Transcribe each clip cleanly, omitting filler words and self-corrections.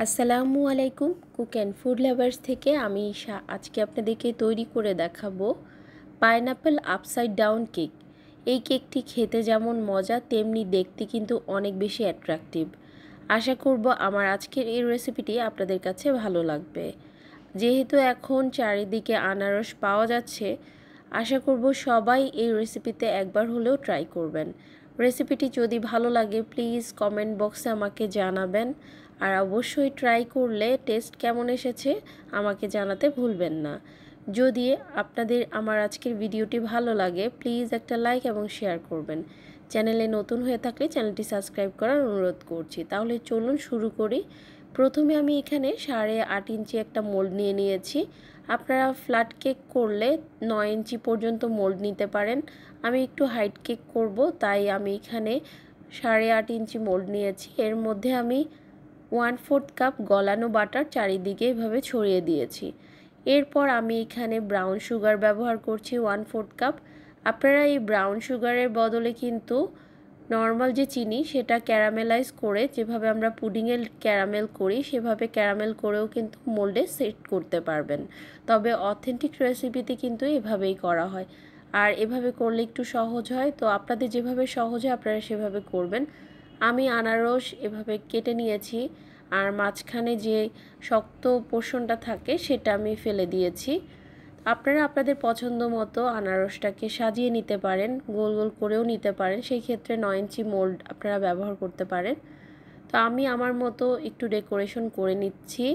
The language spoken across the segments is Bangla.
আসসালামু আলাইকুম। কুক অ্যান্ড ফুড লাভার্স থেকে আমি ঈশা আজকে আপনাদেরকে তৈরি করে দেখাবো পাইনাপেল আপসাইড ডাউন কেক। এই কেকটি খেতে যেমন মজা তেমনি দেখতে কিন্তু অনেক বেশি অ্যাট্রাকটিভ। আশা করব আমার আজকের এই রেসিপিটি আপনাদের কাছে ভালো লাগবে। যেহেতু এখন চারিদিকে আনারস পাওয়া যাচ্ছে, আশা করব সবাই এই রেসিপিতে একবার হলেও ট্রাই করবেন। রেসিপিটি যদি ভালো লাগে প্লিজ কমেন্ট বক্সে আমাকে জানাবেন, আর অবশ্যই ট্রাই করলে টেস্ট কেমন এসেছে আমাকে জানাতে ভুলবেন না। যদি আপনাদের আমার আজকের ভিডিওটি ভালো লাগে প্লিজ একটা লাইক এবং শেয়ার করবেন। চ্যানেলে নতুন হয়ে থাকলে চ্যানেলটি সাবস্ক্রাইব করার অনুরোধ করছি। তাহলে চলুন শুরু করি। প্রথমে আমি এখানে 8.5 ইঞ্চি একটা মোল্ড নিয়ে নিয়েছি। আপনারা ফ্ল্যাট কেক করলে 9 ইঞ্চি পর্যন্ত মোল্ড নিতে পারেন। আমি একটু হাইট কেক করব, তাই আমি এখানে 8.5 ইঞ্চি মোল্ড নিয়েছি। এর মধ্যে আমি 1/4 কাপ গলানো বাটার চারিদিকে এভাবে ছড়িয়ে দিয়েছি। এরপর আমি এখানে ব্রাউন সুগার ব্যবহার করছি 1/4 কাপ। আপনারা এই ব্রাউন সুগারের বদলে কিন্তু নর্মাল যে চিনি সেটা ক্যারামেলাইজ করে, যেভাবে আমরা পুডিংয়ে ক্যারামেল করি সেভাবে ক্যারামেল করেও কিন্তু মোল্ডে সেট করতে পারবেন। তবে অথেন্টিক রেসিপিতে কিন্তু এভাবেই করা হয়, আর এভাবে করলে একটু সহজ হয়। তো আপনাদের যেভাবে সহজ হয় আপনারা সেভাবে করবেন। আমি আনারস এভাবে কেটে নিয়েছি, আর মাঝখানে যে শক্ত পোর্শনটা থাকে সেটা আমি ফেলে দিয়েছি। আপনারা আপনাদের পছন্দ মতো আনারসটাকে সাজিয়ে নিতে পারেন, গোল গোল করেও নিতে পারেন। সেই ক্ষেত্রে 9 ইঞ্চি মোল্ড আপনারা ব্যবহার করতে পারেন। তো আমি আমার মতো একটু ডেকোরেশন করে নিচ্ছি।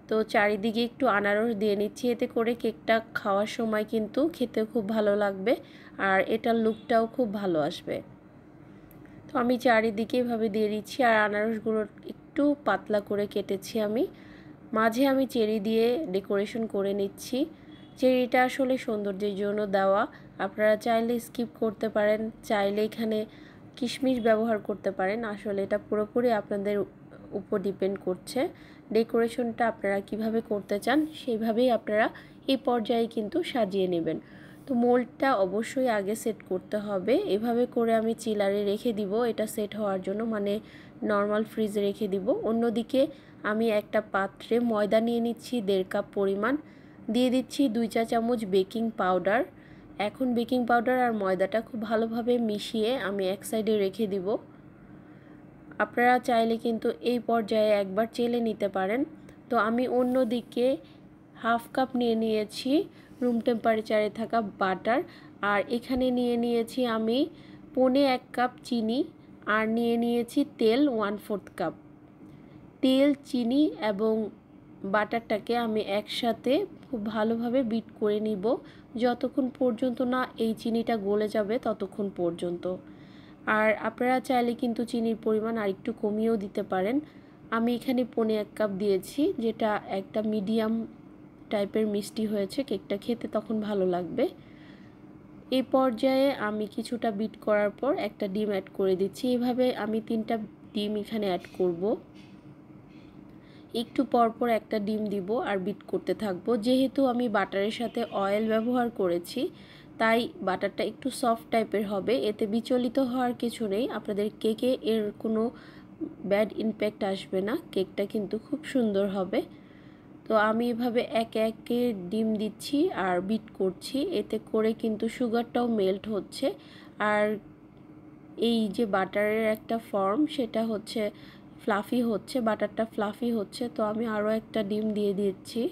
তো চারিদিকে একটু আনারস দিয়ে নিচ্ছি, এতে করে কেকটা খাওয়ার সময় কিন্তু খেতে খুব ভালো লাগবে, আর এটার লুকটাও খুব ভালো আসবে। তো আমি চারিদিকে এভাবে দিয়ে দিচ্ছি, আর আনারসগুলো একটু পাতলা করে কেটেছি আমি। মাঝে আমি চেরি দিয়ে ডেকোরেশন করে নিচ্ছি। চেরিটা আসলে সৌন্দর্যের জন্য দেওয়া, আপনারা চাইলে স্কিপ করতে পারেন, চাইলে এখানে কিশমিশ ব্যবহার করতে পারেন। আসলে এটা পুরোপুরি আপনাদের উপর ডিপেন্ড করছে। ডেকোরেশনটা আপনারা কিভাবে করতে চান সেইভাবেই আপনারা এই পর্যায়ে কিন্তু সাজিয়ে নেবেন। তো মোল্ডটা অবশ্যই আগে সেট করতে হবে। এভাবে করে আমি চিলারে রেখে দিব এটা সেট হওয়ার জন্য, মানে নর্মাল ফ্রিজে রেখে দিব। অন্যদিকে আমি একটা পাত্রে ময়দা নিয়ে নিচ্ছি 1.5 কাপ পরিমাণ, দিয়ে দিচ্ছি 2 চা চামচ বেকিং পাউডার। এখন বেকিং পাউডার আর ময়দাটা খুব ভালোভাবে মিশিয়ে আমি এক সাইডে রেখে দিব। আপনারা চাইলে কিন্তু এই পর্যায়ে একবার চেলে নিতে পারেন। তো আমি অন্যদিকে 1/2 কাপ নিয়ে নিয়েছি রুম টেম্পারেচারে থাকা বাটার, আর এখানে নিয়ে নিয়েছি আমি 1.25 কাপ চিনি, আর নিয়ে নিয়েছি তেল 1/4 কাপ। তেল, চিনি এবং বাটারটাকে আমি একসাথে খুব ভালোভাবে বিট করে নিব, যতক্ষণ পর্যন্ত না এই চিনিটা গলে যাবে ততক্ষণ পর্যন্ত। আর আপনারা চাইলে কিন্তু চিনির পরিমাণ আর একটু কমিয়েও দিতে পারেন। আমি এখানে 1.25 কাপ দিয়েছি, যেটা একটা মিডিয়াম টাইপের মিষ্টি হয়েছে। কেকটা খেতে তখন ভালো লাগবে। এই পর্যায়ে আমি কিছুটা বিট করার পর একটা ডিম অ্যাড করে দিচ্ছি। এভাবে আমি 3টা ডিম এখানে অ্যাড করব। একটু পরপর একটা ডিম দিব আর বিট করতে থাকবো। যেহেতু আমি বাটারের সাথে অয়েল ব্যবহার করেছি তাই বাটারটা একটু সফট টাইপের হবে, এতে বিচলিত হওয়ার কিছু নেই। আপনাদের কেকে এর কোনো ব্যাড ইমপ্যাক্ট আসবে না, কেকটা কিন্তু খুব সুন্দর হবে। তো আমি এভাবে একে একে ডিম দিচ্ছি আর বিট করছি, এতে করে কিন্তু সুগারটাও মেল্ট হচ্ছে, আর এই যে বাটারের একটা ফর্ম সেটা হচ্ছে ফ্লাফি হচ্ছে, বাটারটা ফ্লাফি হচ্ছে। তো আমি আরও একটা ডিম দিয়ে দিচ্ছি,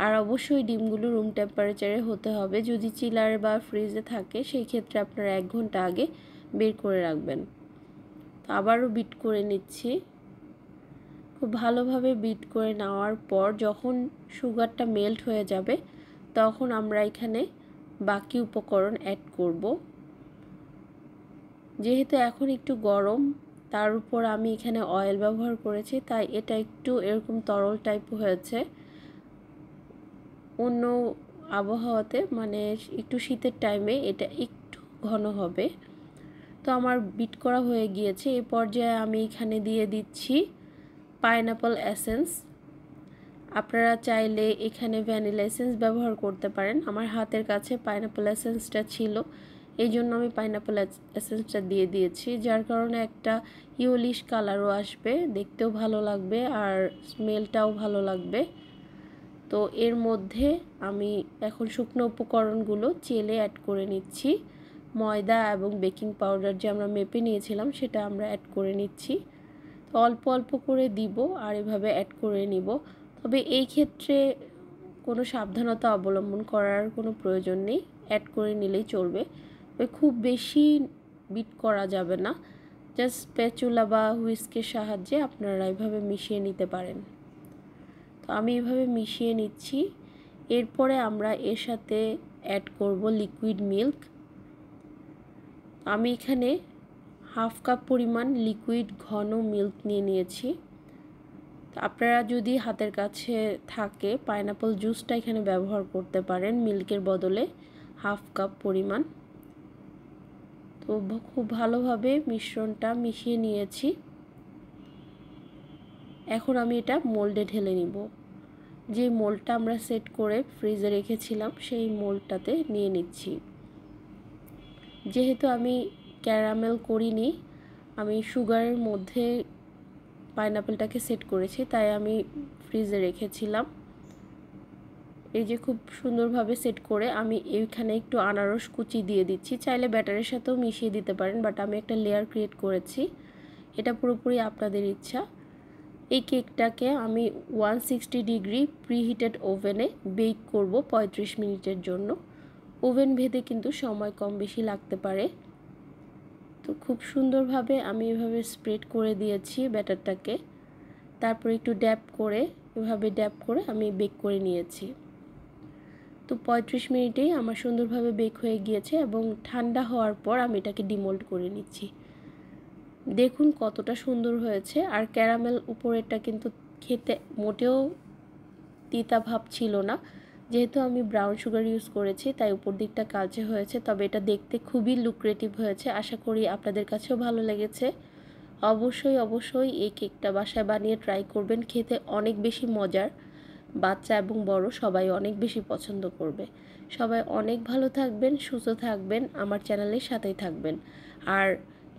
আর অবশ্যই ডিমগুলো রুম টেম্পারেচারে হতে হবে। যদি চিলার বা ফ্রিজে থাকে সেই ক্ষেত্রে আপনারা 1 ঘন্টা আগে বের করে রাখবেন। তো আবারও বিট করে নিচ্ছি। খুব ভালোভাবে বিট করে নেওয়ার পর যখন সুগারটা মেল্ট হয়ে যাবে তখন আমরা এখানে বাকি উপকরণ অ্যাড করব। যেহেতু এখন একটু গরম, তার উপর আমি এখানে অয়েল ব্যবহার করেছি তাই এটা একটু এরকম তরল টাইপ হয়েছে। অন্য আবহাওয়াতে মানে একটু শীতের টাইমে এটা একটু ঘন হবে। তো আমার বিট করা হয়ে গিয়েছে। এই পর্যায়ে আমি এখানে দিয়ে দিচ্ছি পাইনাপল এসেন্স। আপনারা চাইলে এখানে ভ্যানিলা এসেন্স ব্যবহার করতে পারেন। আমার হাতের কাছে পাইনাপল এসেন্সটা ছিল, এই জন্য আমি পাইনাপেল এসেন্সটা দিয়ে দিয়েছি, যার কারণে একটা ইয়েলিশ কালারও আসবে, দেখতেও ভালো লাগবে আর স্মেলটাও ভালো লাগবে। তো এর মধ্যে আমি এখন শুকনো উপকরণগুলো চেলে অ্যাড করে নিচ্ছি। ময়দা এবং বেকিং পাউডার যে আমরা মেপে নিয়েছিলাম সেটা আমরা অ্যাড করে নিচ্ছি। তো অল্প অল্প করে দিব আর এভাবে অ্যাড করে নিব। তবে এই ক্ষেত্রে কোনো সাবধানতা অবলম্বন করার কোনো প্রয়োজন নেই, অ্যাড করে নিলেই চলবে। খুব বেশি বিট করা যাবে না, জাস্ট স্প্যাচুলা বা হুইস্কের সাহায্যে আপনারা এভাবে মিশিয়ে নিতে পারেন। তো আমি এভাবে মিশিয়ে নিচ্ছি। এরপরে আমরা এর সাথে অ্যাড করব লিকুইড মিল্ক। আমি এখানে হাফ কাপ পরিমাণ লিকুইড ঘন মিল্ক নিয়ে নিয়েছি। আপনারা যদি হাতের কাছে থাকে পাইনাপল জুসটা এখানে ব্যবহার করতে পারেন মিল্কের বদলে হাফ কাপ পরিমাণ। তো খুব ভালোভাবে মিশ্রণটা মিশিয়ে নিয়েছি। এখন আমি এটা মোল্ডে ঢেলে নিব। যে মোল্ডটা আমরা সেট করে ফ্রিজে রেখেছিলাম সেই মোল্ডটাতে নিয়ে নিচ্ছি। যেহেতু আমি ক্যারামেল করিনি, আমি সুগারের মধ্যে পাইনাপেলটাকে সেট করেছি, তাই আমি ফ্রিজে রেখেছিলাম। এই যে খুব সুন্দরভাবে সেট করে আমি এইখানে একটু আনারস কুচি দিয়ে দিচ্ছি। চাইলে ব্যাটারের সাথেও মিশিয়ে দিতে পারেন, বাট আমি একটা লেয়ার ক্রিয়েট করেছি। এটা পুরোপুরি আপনাদের ইচ্ছা। এই কেকটাকে আমি 160 ডিগ্রি প্রিহিটেড ওভেনে বেক করব 35 মিনিটের জন্য। ওভেন ভেদে কিন্তু সময় কম বেশি লাগতে পারে। তো খুব সুন্দরভাবে আমি এভাবে স্প্রেড করে দিয়েছি ব্যাটারটাকে। তারপর একটু ড্যাপ করে এভাবে ড্যাপ করে আমি বেক করে নিয়েছি। তো 35 মিনিটেই আমার সুন্দরভাবে বেক হয়ে গিয়েছে এবং ঠান্ডা হওয়ার পর আমি এটাকে ডিমোল্ড করে নিচ্ছি। দেখুন কতটা সুন্দর হয়েছে। আর ক্যারামেল উপরেরটা কিন্তু খেতে মোটেও তিতা ভাব ছিল না, যেহেতু আমি ব্রাউন সুগার ইউজ করেছি তাই উপর দিকটা কালচে হয়েছে। তবে এটা দেখতে খুবই লুক্রেটিভ হয়েছে। আশা করি আপনাদের কাছেও ভালো লেগেছে। অবশ্যই এই কেকটা বাসায় বানিয়ে ট্রাই করবেন, খেতে অনেক বেশি মজার। বাচ্চা এবং বড় সবাই অনেক বেশি পছন্দ করবে। সবাই অনেক ভালো থাকবেন, সুস্থ থাকবেন, আমার চ্যানেলের সাথেই থাকবেন। আর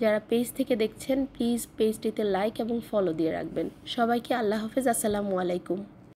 যারা পেজ থেকে দেখছেন প্লিজ পেজটিতে লাইক এবং ফলো দিয়ে রাখবেন। সবাইকে আল্লাহ হাফেজ, আসসালামু আলাইকুম।